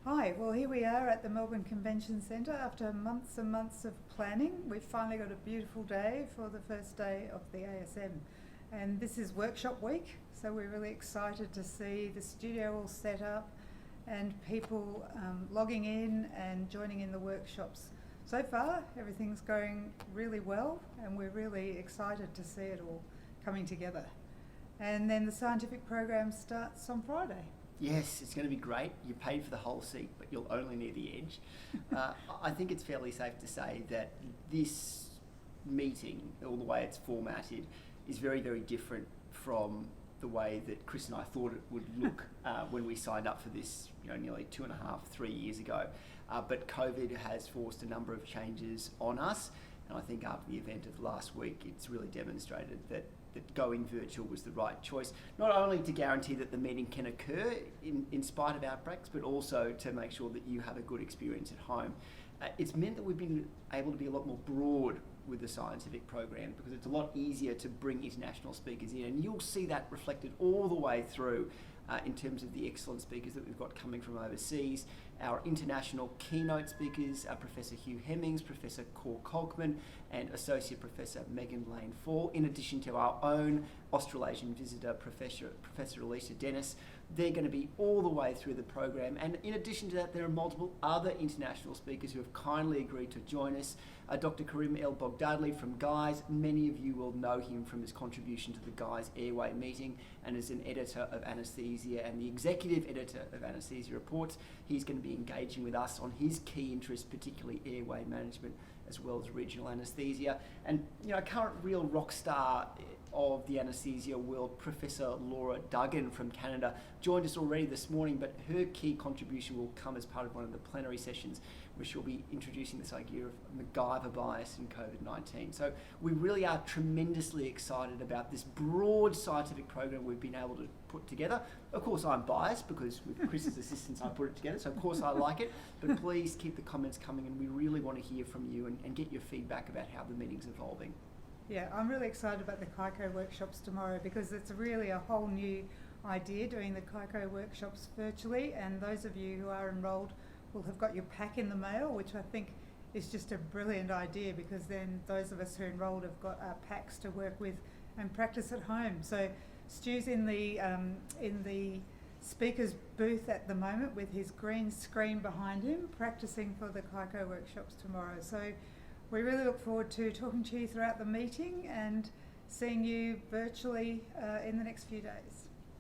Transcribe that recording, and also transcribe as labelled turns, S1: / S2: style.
S1: Hi, well here we are at the Melbourne Convention Centre after months and months of planning. We've finally got a beautiful day for the first day of the ASM, and this is workshop week, so we're really excited to see the studio all set up and people logging in and joining in the workshops. So far everything's going really well and we're really excited to see it all coming together. And then the scientific program starts on Friday.
S2: Yes, it's going to be great. You paid for the whole seat, but you'll only need the edge. I think it's fairly safe to say that this meeting, all the way it's formatted, is very, very different from the way that Chris and I thought it would look when we signed up for this, nearly 2.5, 3 years ago. But COVID has forced a number of changes on us, and I think after the event of last week, it's really demonstrated that going virtual was the right choice, not only to guarantee that the meeting can occur in spite of outbreaks, but also to make sure that you have a good experience at home. It's meant that we've been able to be a lot more broad with the scientific program because it's a lot easier to bring international speakers in, and you'll see that reflected all the way through in terms of the excellent speakers that we've got coming from overseas. Our international keynote speakers are Professor Hugh Hemmings, Professor Cor Kolkman, and Associate Professor Megan Lane-Fall, in addition to our own Australasian visitor, Professor Alicia Dennis. They're going to be all the way through the program, and in addition to that, there are multiple other international speakers who have kindly agreed to join us. Dr. Karim El Bogdadli from Guy's. Many of you will know him from his contribution to the Guy's Airway meeting and as an editor of Anaesthesia and the executive editor of Anaesthesia Reports. He's going to be engaging with us on his key interests, particularly airway management as well as regional anaesthesia. And a current real rock star of the anaesthesia world, Professor Laura Duggan from Canada, joined us already this morning, but her key contribution will come as part of one of the plenary sessions where she'll be introducing this idea of MacGyver bias in COVID-19. So we really are tremendously excited about this broad scientific program we've been able to put together. Of course, I'm biased because with Chris's assistance I put it together, so of course I like it, but please keep the comments coming, and we really want to hear from you and get your feedback about how the meeting's evolving.
S1: Yeah, I'm really excited about the KICO workshops tomorrow because it's really a whole new idea doing the KICO workshops virtually, and those of you who are enrolled will have got your pack in the mail, which I think is just a brilliant idea because then those of us who are enrolled have got our packs to work with and practice at home. So Stu's in the speaker's booth at the moment with his green screen behind him, practicing for the KICO workshops tomorrow. So we really look forward to talking to you throughout the meeting and seeing you virtually in the next few days.